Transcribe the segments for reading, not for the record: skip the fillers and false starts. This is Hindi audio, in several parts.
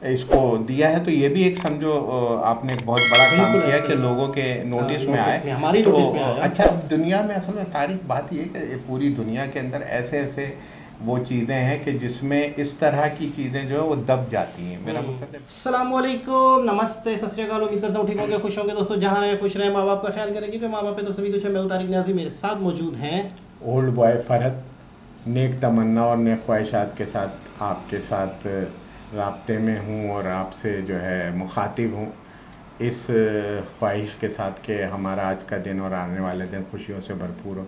इसको दिया है, तो ये भी एक समझो आपने एक बहुत बड़ा काम किया कि लोगों के नोटिस में आए, हमारी तो नोटिस में आया। अच्छा दुनिया में असल में तारीफ बात ये कि पूरी दुनिया के अंदर ऐसे ऐसे वो चीज़ें हैं कि जिसमें इस तरह की चीज़ें जो है वो दब जाती हैं। मेरा मकसद है। अस्सलामुअलैकुम, नमस्ते, सत श्री अकाल। उम्मीद करता हूँ ठीक होंगे, खुश होंगे दोस्तों। जहाँ रहे खुश रहे, माँ बाप का ख्याल करेंगे, क्योंकि माँ बाप है तो सभी कुछ है। मैं तारिक न्याजी, मेरे साथ मौजूद हैं ओल्ड बॉय फरहत, नेक तमन्ना और नेक ख्वाहिशात के साथ आपके साथ राब्ते में हूँ और आपसे जो है मुखातिब हूँ, इस ख्वाहिश के साथ कि हमारा आज का दिन और आने वाले दिन खुशियों से भरपूर हो।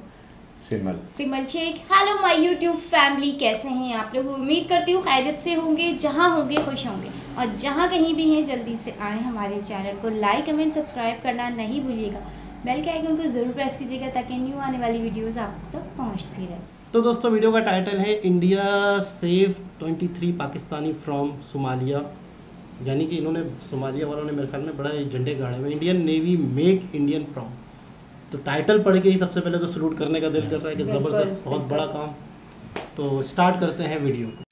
Simal Sheikh, hello my YouTube family, कैसे हैं आप लोग? उम्मीद करती हूँ खैरियत से होंगे, जहाँ होंगे खुश होंगे, और जहाँ कहीं भी हैं जल्दी से आएँ हमारे चैनल को लाइक कमेंट सब्सक्राइब करना नहीं भूलिएगा। बेल के आइकन को ज़रूर प्रेस कीजिएगा ताकि न्यू आने वाली वीडियोज़ आप तक पहुँचती रहे। तो दोस्तों, वीडियो का टाइटल है India save 23 Pakistani from Somalia. यानी कि इन्होंने, सोमालिया वालों ने मेरे ख्याल में बड़ा झंडे गाड़े हुए, Indian navy make Indian proud. तो टाइटल पढ़ के ही सबसे पहले तो सलूट करने का दिल कर रहा है कि ज़बरदस्त, बहुत बड़ा काम। तो स्टार्ट करते हैं वीडियो को।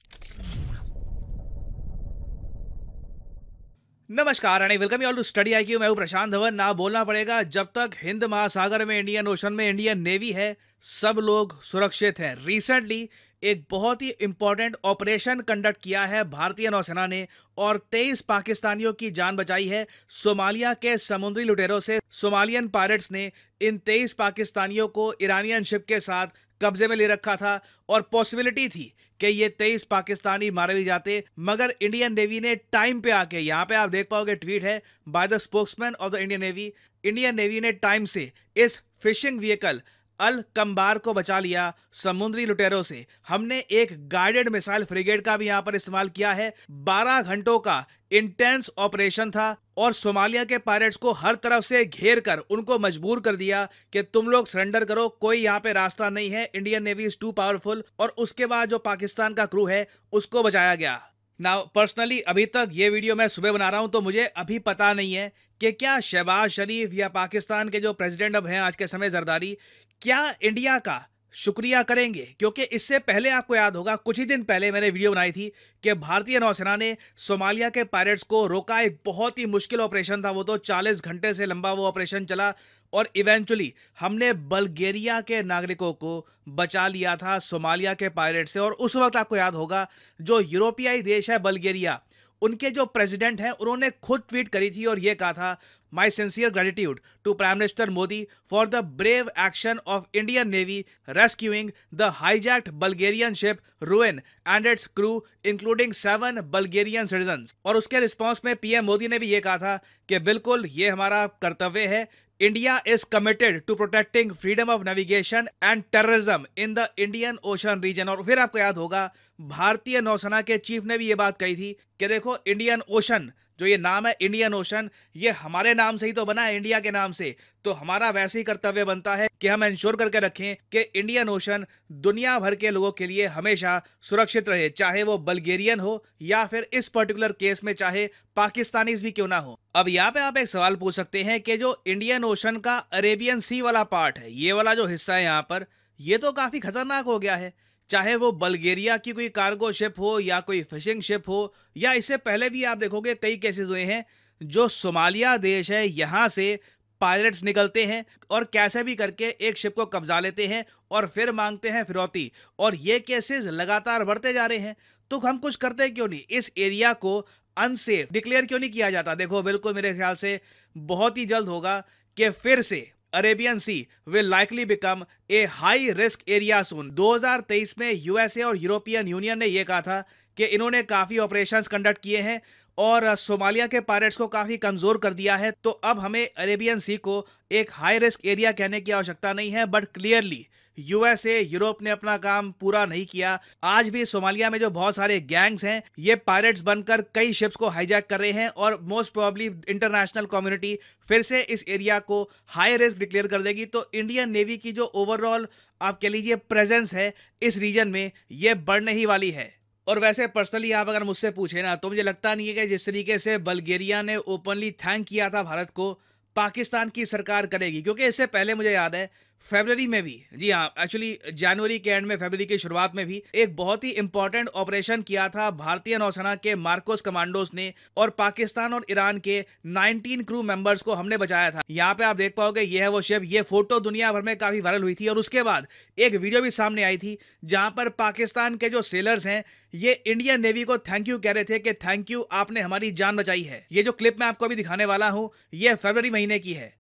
नमस्कार and welcome you all to study IQ. मैं हूं प्रशांत धवन। ना बोलना पड़ेगा, जब तक हिंद महासागर में, इंडियन ओशन में इंडियन नेवी है, सब लोग सुरक्षित हैं। रिसेंटली एक बहुत ही इंपॉर्टेंट ऑपरेशन कंडक्ट किया है भारतीय नौसेना ने और 23 पाकिस्तानियों की जान बचाई है सोमालिया के समुद्री लुटेरों से। सोमालियन पायरेट्स ने इन 23 पाकिस्तानियों को ईरानियन शिप के साथ कब्जे में ले रखा था और पॉसिबिलिटी थी कि ये 23 पाकिस्तानी मारे भी जाते, मगर इंडियन नेवी ने टाइम पे आके, यहाँ पे आप देख पाओगे ट्वीट है by the spokesman of the Indian navy, Indian navy ने टाइम से इस फिशिंग व्हीकल अल कंबार को बचा लिया समुद्री लुटेरों से। हमने एक गाइडेड मिसाइल फ्रिगेट का भी यहां पर इस्तेमाल किया है। 12 घंटों का इंटेंस ऑपरेशन था और सोमालिया के पायरेट्स को हर तरफ से घेर कर उनको मजबूर कर दिया कि तुम लोग सरेंडर करो, कोई यहाँ पे रास्ता नहीं है, Indian navy is too powerful. और उसके बाद जो पाकिस्तान का क्रू है उसको बचाया गया। नाउ पर्सनली अभी तक ये वीडियो मैं सुबह बना रहा हूं, तो मुझे अभी पता नहीं है कि क्या शहबाज शरीफ या पाकिस्तान के जो प्रेसिडेंट अब हैं आज के समय जरदारी, क्या इंडिया का शुक्रिया करेंगे। क्योंकि इससे पहले आपको याद होगा, कुछ ही दिन पहले मैंने वीडियो बनाई थी कि भारतीय नौसेना ने सोमालिया के पायरेट्स को रोका। एक बहुत ही मुश्किल ऑपरेशन था वो, तो 40 घंटे से लंबा वो ऑपरेशन चला और इवेंचुअली हमने बल्गेरिया के नागरिकों को बचा लिया था सोमालिया के पायरेट से। और उस वक्त आपको याद होगा, जो यूरोपियाई देश है बल्गेरिया, उनके जो प्रेसिडेंट हैं उन्होंने खुद ट्वीट करी थी और ये कहा था, my sincere gratitude to prime minister Modi for the brave action of Indian navy rescuing the hijacked Bulgarian ship Ruen and its crew including 7 Bulgarian citizens. और उसके रिस्पॉन्स में पीएम मोदी ने भी ये कहा था कि बिल्कुल ये हमारा कर्तव्य है, India is committed to protecting freedom of navigation and terrorism in the Indian Ocean region। और फिर आपको याद होगा, भारतीय नौसेना के चीफ ने भी ये बात कही थी कि देखो, इंडियन ओशन, जो ये नाम है इंडियन ओशन, ये हमारे नाम से ही तो बना है, इंडिया के नाम से। तो हमारा वैसे ही कर्तव्य बनता है कि हम इंश्योर करके रखें कि इंडियन ओशन दुनिया भर के लोगों के लिए हमेशा सुरक्षित रहे, चाहे वो बल्गेरियन हो या फिर इस पर्टिकुलर केस में चाहे पाकिस्तानीज भी क्यों ना हो। अब यहाँ पे आप एक सवाल पूछ सकते हैं कि जो इंडियन ओशन का अरेबियन सी वाला पार्ट है, ये वाला जो हिस्सा है यहाँ पर, ये तो काफी खतरनाक हो गया है। चाहे वो बल्गेरिया की कोई कार्गो शिप हो या कोई फिशिंग शिप हो, या इससे पहले भी आप देखोगे कई केसेस हुए हैं, जो सोमालिया देश है यहाँ से पायलट्स निकलते हैं और कैसे भी करके एक शिप को कब्जा लेते हैं और फिर मांगते हैं फिरौती। और ये केसेस लगातार बढ़ते जा रहे हैं। तो हम कुछ करते क्यों नहीं, इस एरिया को अनसेफ डिक्लेयर क्यों नहीं किया जाता? देखो, बिल्कुल मेरे ख्याल से बहुत ही जल्द होगा कि फिर से Arabian sea will likely become a high risk area soon. 2023 में यूएसए और यूरोपियन यूनियन ने यह कहा था कि इन्होंने काफी ऑपरेशंस कंडक्ट किए हैं और सोमालिया के पायरेट्स को काफी कमजोर कर दिया है। तो अब हमें अरेबियन सी को एक हाई रिस्क एरिया कहने की आवश्यकता नहीं है। बट क्लियरली यूएसए, यूरोप ने अपना काम पूरा नहीं किया। आज भी सोमालिया में जो बहुत सारे गैंग्स हैं, ये पायरेट्स बनकर कई शिप्स को हाईजैक कर रहे हैं और मोस्ट प्रोबेबली इंटरनेशनल कम्युनिटी फिर से इस एरिया को हाई रिस्क डिक्लेयर कर देगी। तो इंडियन नेवी की जो ओवरऑल आप कह लीजिए प्रेजेंस है इस रीजन में, ये बढ़ने ही वाली है। और वैसे पर्सनली आप अगर मुझसे पूछे ना, तो मुझे लगता नहीं है कि जिस तरीके से बल्गेरिया ने ओपनली थैंक किया था भारत को, पाकिस्तान की सरकार करेगी। क्योंकि इससे पहले मुझे याद है फरवरी में भी, जी हाँ, एक्चुअली जनवरी के एंड में, फरवरी की शुरुआत में भी एक बहुत ही इंपॉर्टेंट ऑपरेशन किया था भारतीय नौसेना के मार्कोस कमांडोज ने, और पाकिस्तान और ईरान के 19 क्रू मेंबर्स को हमने बचाया था। यहाँ पे आप देख पाओगे, ये है वो शिप। ये फोटो दुनिया भर में काफी वायरल हुई थी, और उसके बाद एक वीडियो भी सामने आई थी जहां पर पाकिस्तान के जो सेलर्स हैं ये इंडियन नेवी को थैंक यू कह रहे थे कि थैंक यू, आपने हमारी जान बचाई है। ये जो क्लिप मैं आपको अभी दिखाने वाला हूं, ये फरवरी महीने की है।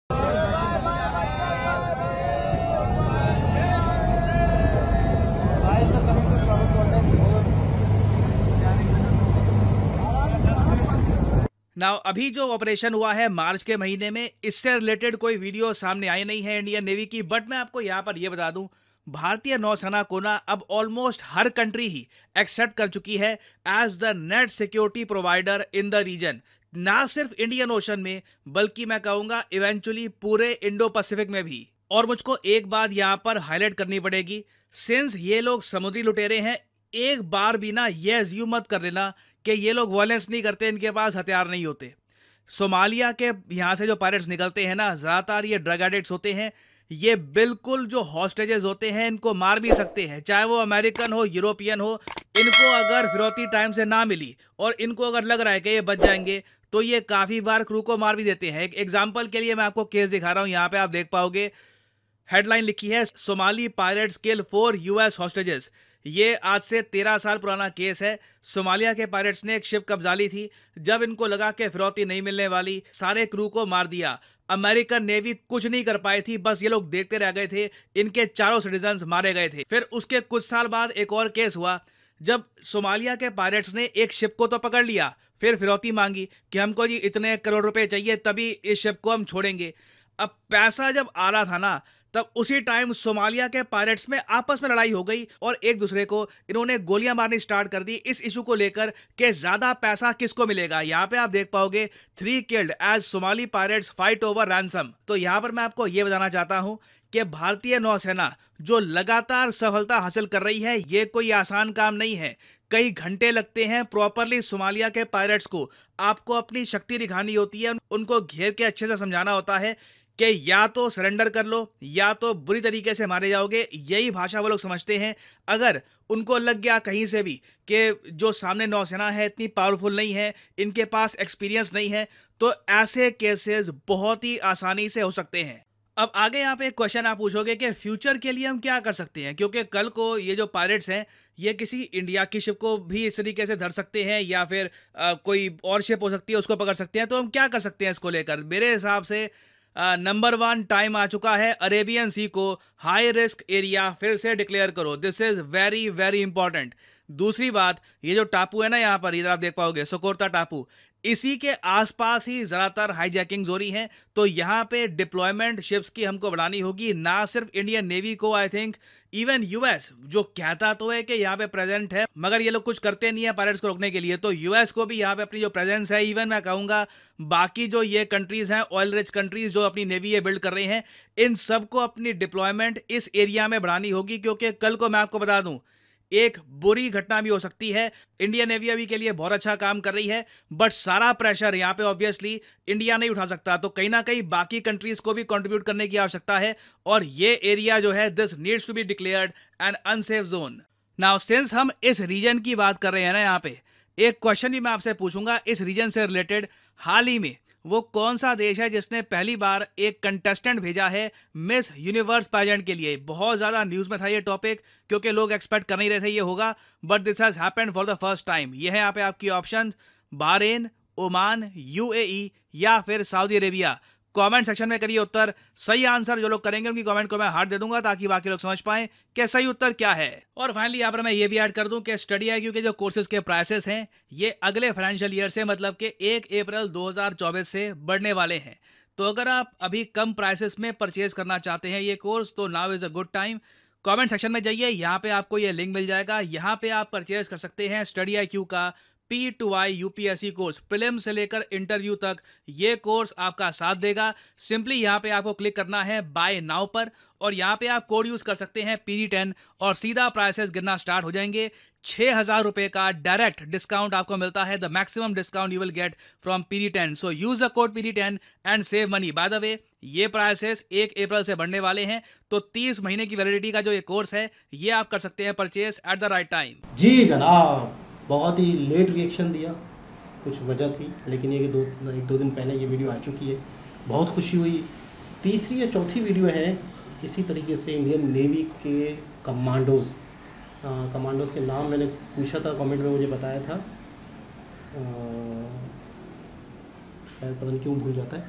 नाउ अभी जो ऑपरेशन हुआ है मार्च के महीने में, इससे रिलेटेड कोई वीडियो सामने आई नहीं है इंडियन नेवी की, बट मैं आपको यहाँ पर ये बता दूं, भारतीय नौसेना को ना अब ऑलमोस्ट हर कंट्री ही एक्सेप्ट कर चुकी है as the net security provider in the region. ना सिर्फ इंडियन ओशन में, बल्कि मैं कहूंगा इवेंचुअली पूरे इंडो पैसिफिक में भी। और मुझको एक बात यहाँ पर हाईलाइट करनी पड़ेगी, सिंस ये लोग समुद्री लुटेरे हैं, एक बार भी ना ये अज्यूम मत कर लेना कि ये लोग वायलेंस नहीं करते, इनके पास हथियार नहीं होते। सोमालिया के यहाँ से जो पायरेट्स निकलते हैं ना, ज़्यादातर ये ड्रग एडिक्ट्स होते हैं। ये बिल्कुल जो हॉस्टेजेस होते हैं इनको मार भी सकते हैं, चाहे वो अमेरिकन हो, यूरोपियन हो। इनको अगर फिरौती टाइम से ना मिली और इनको अगर लग रहा है कि ये बच जाएंगे, तो ये काफ़ी बार क्रू को मार भी देते हैं। एक एग्जाम्पल के लिए मैं आपको केस दिखा रहा हूँ, यहाँ पे आप देख पाओगे हेडलाइन लिखी है, सोमाली पायरेट्स किल 4 US हॉस्टेजेस। ये आज से 13 साल पुराना केस है। सोमालिया के पायरेट्स ने एक शिप कब्जा ली थी, जब इनको लगा कि फिरौती नहीं मिलने वाली, सारे क्रू को मार दिया। अमेरिकन नेवी कुछ नहीं कर पाई थी, बस ये लोग देखते रह गए थे, इनके चारों सिटीजन्स मारे गए थे। फिर उसके कुछ साल बाद एक और केस हुआ, जब सोमालिया के पायरेट्स ने एक शिप को तो पकड़ लिया, फिर फिरौती मांगी कि हमको जी इतने करोड़ रुपए चाहिए, तभी इस शिप को हम छोड़ेंगे। अब पैसा जब आ रहा था ना, तब उसी टाइम सोमालिया के पायरेट्स में आपस में लड़ाई हो गई और एक दूसरे को इन्होंने गोलियां मारनी स्टार्ट कर दी इस इशू को लेकर कि ज्यादा पैसा किसको मिलेगा। यहाँ पे आप देख पाओगे 3 killed as Somali pirates fight over ransom. तो यहाँ पर मैं आपको ये बताना चाहता हूँ कि भारतीय नौसेना जो लगातार सफलता हासिल कर रही है, ये कोई आसान काम नहीं है। कई घंटे लगते हैं प्रॉपरली सोमालिया के पायरेट्स को, आपको अपनी शक्ति दिखानी होती है, उनको घेर के अच्छे से समझाना होता है कि या तो सरेंडर कर लो या तो बुरी तरीके से मारे जाओगे। यही भाषा वो लोग समझते हैं। अगर उनको लग गया कहीं से भी कि जो सामने नौसेना है इतनी पावरफुल नहीं है, इनके पास एक्सपीरियंस नहीं है, तो ऐसे केसेस बहुत ही आसानी से हो सकते हैं। अब आगे यहाँ पे एक क्वेश्चन आप पूछोगे कि फ्यूचर के लिए हम क्या कर सकते हैं, क्योंकि कल को ये जो पायरेट्स हैं ये किसी इंडिया की शिप को भी इस तरीके से धर सकते हैं, या फिर कोई और शिप हो सकती है उसको पकड़ सकते हैं। तो हम क्या कर सकते हैं इसको लेकर? मेरे हिसाब से नंबर 1 टाइम आ चुका है, अरेबियन सी को हाई रिस्क एरिया फिर से डिक्लेयर करो। This is very very important. दूसरी बात, ये जो टापू है ना, यहाँ पर इधर आप देख पाओगे सोकोर्ता टापू, इसी के आसपास ही ज़्यादातर हाईजैकिंग हो रही हैं। तो यहाँ पे डिप्लॉयमेंट शिप्स की हमको बढ़ानी होगी, ना सिर्फ इंडियन नेवी को, आई थिंक इवन यूएस जो कहता तो है कि यहाँ पे प्रेजेंट है, मगर ये लोग कुछ करते नहीं है पायरेट्स को रोकने के लिए। तो यूएस को भी यहाँ पे अपनी जो प्रेजेंस है, इवन मैं कहूँगा बाकी जो ये कंट्रीज हैं, ऑयल रिच कंट्रीज जो अपनी नेवी ये बिल्ड कर रही हैं, इन सबको अपनी डिप्लॉयमेंट इस एरिया में बढ़ानी होगी। क्योंकि कल को मैं आपको बता दूं, एक बुरी घटना भी हो सकती है। इंडियन नेवी अभी के लिए बहुत अच्छा काम कर रही है, बट सारा प्रेशर यहाँ पे ऑब्वियसली इंडिया नहीं उठा सकता। तो कहीं ना कहीं बाकी कंट्रीज को भी कंट्रीब्यूट करने की आवश्यकता है, और ये एरिया जो है this needs to be declared an unsafe zone. Now since हम इस रीजन की बात कर रहे हैं ना, यहाँ पे एक क्वेश्चन भी मैं आपसे पूछूंगा इस रीजन से रिलेटेड। हाल ही में वो कौन सा देश है जिसने पहली बार एक कंटेस्टेंट भेजा है मिस यूनिवर्स पेजेंट के लिए? बहुत ज़्यादा न्यूज़ में था ये टॉपिक, क्योंकि लोग एक्सपेक्ट कर नहीं रहे थे ये होगा, but this has happened for the first time. ये है यहाँ पे आपकी ऑप्शन, बहरीन, ओमान, यूएई या फिर सऊदी अरेबिया। कमेंट सेक्शन में करिए उत्तर। सही आंसर जो लोग करेंगे उनकी कमेंट को मैं हार्ट दे दूंगा, ताकि बाकी लोग समझ पाएं कि सही उत्तर क्या है। और फाइनली यहाँ पर मैं ये भी ऐड कर दूं कि स्टडी IQ के जो कोर्सेज के प्राइसेस हैं ये अगले फाइनेंशियल ईयर से, मतलब कि 1 अप्रैल 2024 से बढ़ने वाले हैं। तो अगर आप अभी कम प्राइसेस में परचेज करना चाहते हैं ये कोर्स, तो now is a good time. Comment section में जाइए, यहाँ पे आपको ये लिंक मिल जाएगा, यहाँ पे आप परचेज कर सकते हैं स्टडी IQ का P2I UPSC कोर्स, प्रीलिम से लेकर इंटरव्यू तक ये कोर्स आपका साथ देगा। सिंपली यहाँ पे आपको क्लिक करना है बाय नाउ पर और यहाँ पे आप कोड यूज कर सकते हैं PG10 और सीधा प्राइसेस गिरना स्टार्ट हो जाएंगे। 6,000 रुपए का डायरेक्ट डिस्काउंट आपको मिलता है, the maximum discount you will get from PG10। So use the code PG10 and save money. By the way ये प्राइसेस 1 अप्रैल से बढ़ने वाले हैं, तो 30 महीने की वैलिडिटी का जो ये कोर्स है ये आप कर सकते हैं purchase at the right time. जी जनाब, बहुत ही लेट रिएक्शन दिया, कुछ वजह थी, लेकिन ये एक दो दिन पहले ये वीडियो आ चुकी है, बहुत खुशी हुई। तीसरी या चौथी वीडियो है इसी तरीके से इंडियन नेवी के कमांडोज़ के नाम मैंने पूछा था, कमेंट में मुझे बताया था, शायद पता नहीं क्यों भूल जाता है।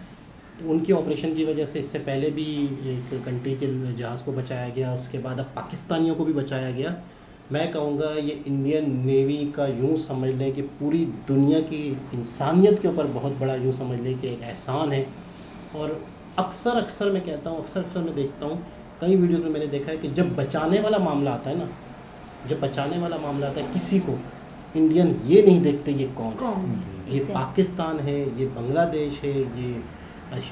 तो उनके ऑपरेशन की वजह से इससे पहले भी एक कंट्री के जहाज़ को बचाया गया, उसके बाद अब पाकिस्तानियों को भी बचाया गया। मैं कहूँगा ये इंडियन नेवी का यूँ समझ लें कि पूरी दुनिया की इंसानियत के ऊपर बहुत बड़ा यूँ समझ लें कि एक एहसान है। और अक्सर मैं कहता हूँ, अक्सर मैं देखता हूँ, कई वीडियोज़ में मैंने देखा है कि जब बचाने वाला मामला आता है ना, जब बचाने वाला मामला आता है किसी को, इंडियन ये नहीं देखते ये कौन है, ये पाकिस्तान है, ये बांग्लादेश है, ये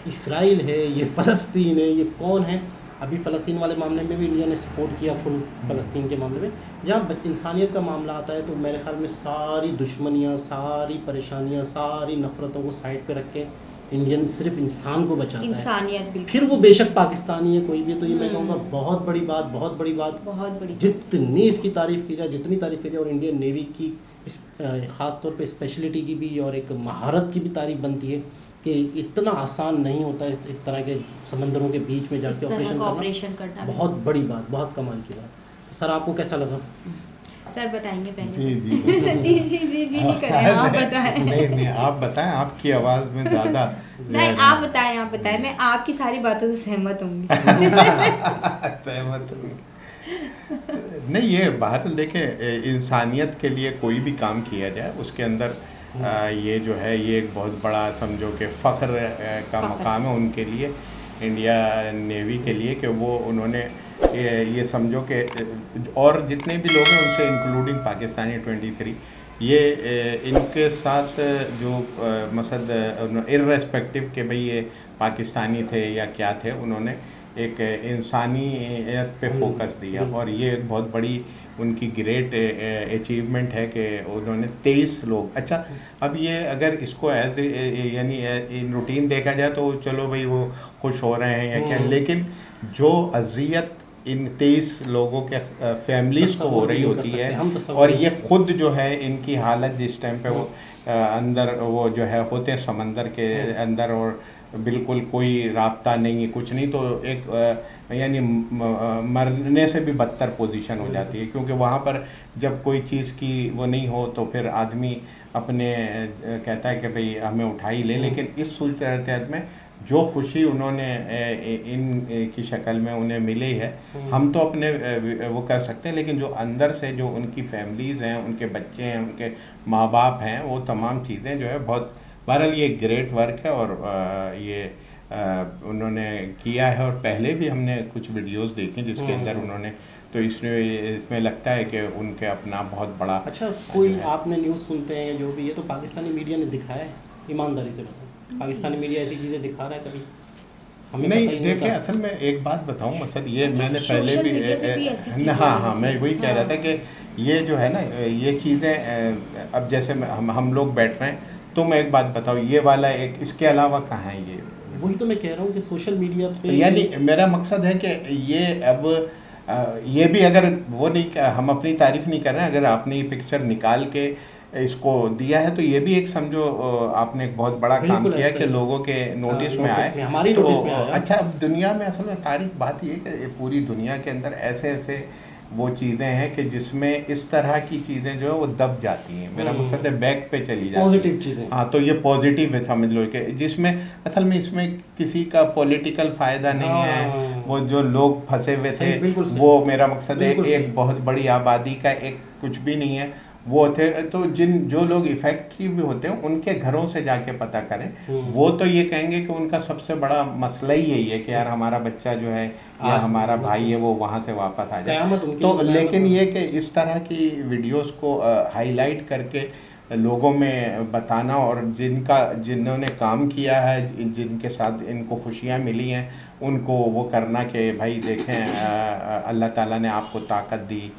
इसराइल है, ये फ़लस्तीन है, ये कौन है। अभी फ़लस्तीन वाले मामले में भी इंडिया ने सपोर्ट किया फुल, फ़लस्तीन के मामले में। जहाँ इंसानियत का मामला आता है तो मेरे ख्याल में सारी दुश्मनियाँ, सारी परेशानियाँ, सारी नफ़रतों को साइड पे रख के इंडियन सिर्फ इंसान को बचाता है, इंसानियत। फिर वो बेशक पाकिस्तानी है कोई भी, तो ये मैं कहूँगा बहुत बड़ी बात, जितनी इसकी तारीफ़ की जाए, जितनी तारीफ़ की जाए। और इंडियन नेवी की इस ख़ास तौर पे स्पेशलिटी की भी और एक महारत की भी तारीफ़ बनती है कि इतना आसान नहीं होता है इस तरह के समंदरों के बीच में जाके ऑपरेशन करना। बहुत बड़ी बात, बहुत कमाल की बात। सर आपको कैसा लगा? सर बताएंगे पहले। जी नहीं करें, आप बताएं। नहीं आप बताएं, आपकी आवाज़ में ज़्यादा नहीं आप बताएं, मैं आपकी सारी बातों से सहमत हूँगी। सहमत हूँ। नहीं ये बहरहाल देखें, इंसानियत के लिए कोई भी काम किया जाए उसके अंदर ये जो है ये एक बहुत बड़ा समझो कि फ़ख्र का मकाम है उनके लिए, इंडिया नेवी के लिए, कि वो उन्होंने ये समझो कि और जितने भी लोग हैं उनसे इंक्लूडिंग पाकिस्तानी 23 ये इनके साथ जो मसद इर्रेस्पेक्टिव के भाई ये पाकिस्तानी थे या क्या थे, उन्होंने एक इंसानियत पे फोकस दिया। और ये एक बहुत बड़ी उनकी ग्रेट अचीवमेंट है कि उन्होंने 23 लोग, अच्छा अब ये अगर इसको एज यानी इन रूटीन देखा जाए तो चलो भाई वो खुश हो रहे हैं या क्या, लेकिन जो अजियत इन 23 लोगों के फैमिलीज़ को हो रही होती है, और ये खुद जो है इनकी हालत जिस टाइम पे वो अंदर वो जो है होते हैं समंदर के अंदर और बिल्कुल कोई राब्ता नहीं है, कुछ नहीं, तो एक यानी मरने से भी बदतर पोजीशन हो जाती है, क्योंकि वहाँ पर जब कोई चीज़ की वो नहीं हो तो फिर आदमी अपने कहता है कि भाई हमें उठा ही ले। लेकिन इस सूरत में जो खुशी उन्होंने इन की शक्ल में उन्हें मिली है, हम तो अपने वो कर सकते हैं, लेकिन जो अंदर से जो उनकी फैमिलीज़ हैं, उनके बच्चे हैं, उनके माँ बाप हैं, वो तमाम चीज़ें जो है बहुत, बहरहाल ये ग्रेट वर्क है और ये उन्होंने किया है। और पहले भी हमने कुछ वीडियोस देखे जिसके अंदर उन्होंने, तो इसमें लगता है कि उनके अपना बहुत बड़ा। अच्छा कोई आपने न्यूज़ सुनते हैं जो भी, ये तो पाकिस्तानी मीडिया ने दिखाया है, ईमानदारी से बताओ, पाकिस्तानी मीडिया ऐसी चीज़ें दिखा रहा है कभी? हमें नहीं देखें, असल में एक बात बताऊं, मकसद ये मैंने पहले भी हाँ मैं वही कह रहा था कि ये जो है ना ये चीज़ें, अब जैसे हम लोग बैठ रहे हैं, तो मैं एक बात बताऊं, ये वाला एक, इसके अलावा कहाँ है ये? वही तो मैं कह रहा हूँ कि सोशल मीडिया पे, यानी मेरा मकसद है कि ये अब ये भी अगर वो नहीं, हम अपनी तारीफ़ नहीं कर रहे हैं, अगर आपने ये पिक्चर निकाल के इसको दिया है तो ये भी एक समझो आपने एक बहुत बड़ा काम किया कि लोगों के नोटिस में आए, हमारी तो नोटिस में आया। अच्छा अब दुनिया में असल में तारीफ बात ये कि पूरी दुनिया के अंदर ऐसे वो चीज़ें हैं कि जिसमें इस तरह की चीज़ें जो है वो दब जाती हैं, मेरा मकसद है बैक पे चली जाती है, पॉजिटिव चीज़ें। हाँ तो ये पॉजिटिव है समझ लो कि जिसमें असल में इसमें किसी का पॉलिटिकल फ़ायदा नहीं है, वो जो लोग फंसे हुए थे वो मेरा मकसद है एक बहुत बड़ी आबादी का एक कुछ भी नहीं है वो थे, तो जो लोग इफेक्टिव भी होते हैं उनके घरों से जाके पता करें, वो तो ये कहेंगे कि उनका सबसे बड़ा मसला ही यही है कि यार हमारा बच्चा जो है या हमारा भाई है वो वहाँ से वापस आ जाए। तो लेकिन ये कि इस तरह की वीडियोस को हाईलाइट करके लोगों में बताना, और जिन्होंने काम किया है, जिनके साथ इनको खुशियाँ मिली हैं, उनको वो करना कि भाई देखें अल्लाह ताला ने आपको ताकत दी,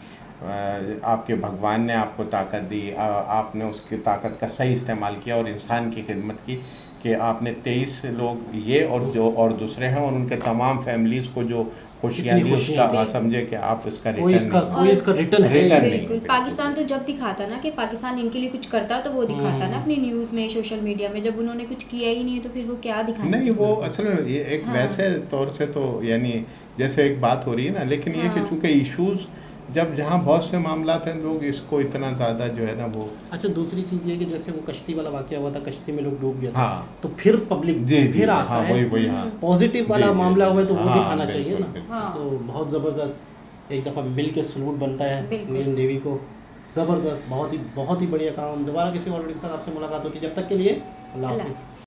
आपके भगवान ने आपको ताकत दी, आपने उसकी ताकत का सही इस्तेमाल किया और इंसान की खिदमत की, कि आपने 23 लोग ये और दूसरे हैं, और उनके तमाम फैमिलीज़ को जो खुशियाँ दी उसका समझे कि आप इसका रिटर्न बिल्कुल। पाकिस्तान तो जब दिखाता ना कि पाकिस्तान इनके लिए कुछ करता तो वो दिखाता ना अपनी न्यूज़ में, सोशल मीडिया में। जब उन्होंने कुछ किया ही नहीं है तो फिर वो क्या दिखाएंगे? नहीं, वो असल में ये एक वैसे तौर से तो यानी जैसे एक बात हो रही है ना, लेकिन ये कि चूँकि इश्यूज़ जब जहाँ बहुत से मामला हैं, लोग इसको इतना ज़्यादा जो है ना वो। अच्छा, दूसरी चीज़ ये कि जैसे वो कश्ती वाला वाक़या हुआ था, कश्ती में लोग डूब गया था, हाँ, तो फिर पब्लिक फिर आता है, वही पॉजिटिव वाला मामला हुआ तो वो दिखाना चाहिए ना। तो बहुत ज़बरदस्त एक दफ़ा मिल के सलूट बनता है इंडियन नेवी को, ज़बरदस्त, बहुत ही बढ़िया काम। दोबारा किसी और वीडियो के साथ आपसे मुलाकात होगी, जब तक के लिए अल्लाह हाफ़िज़।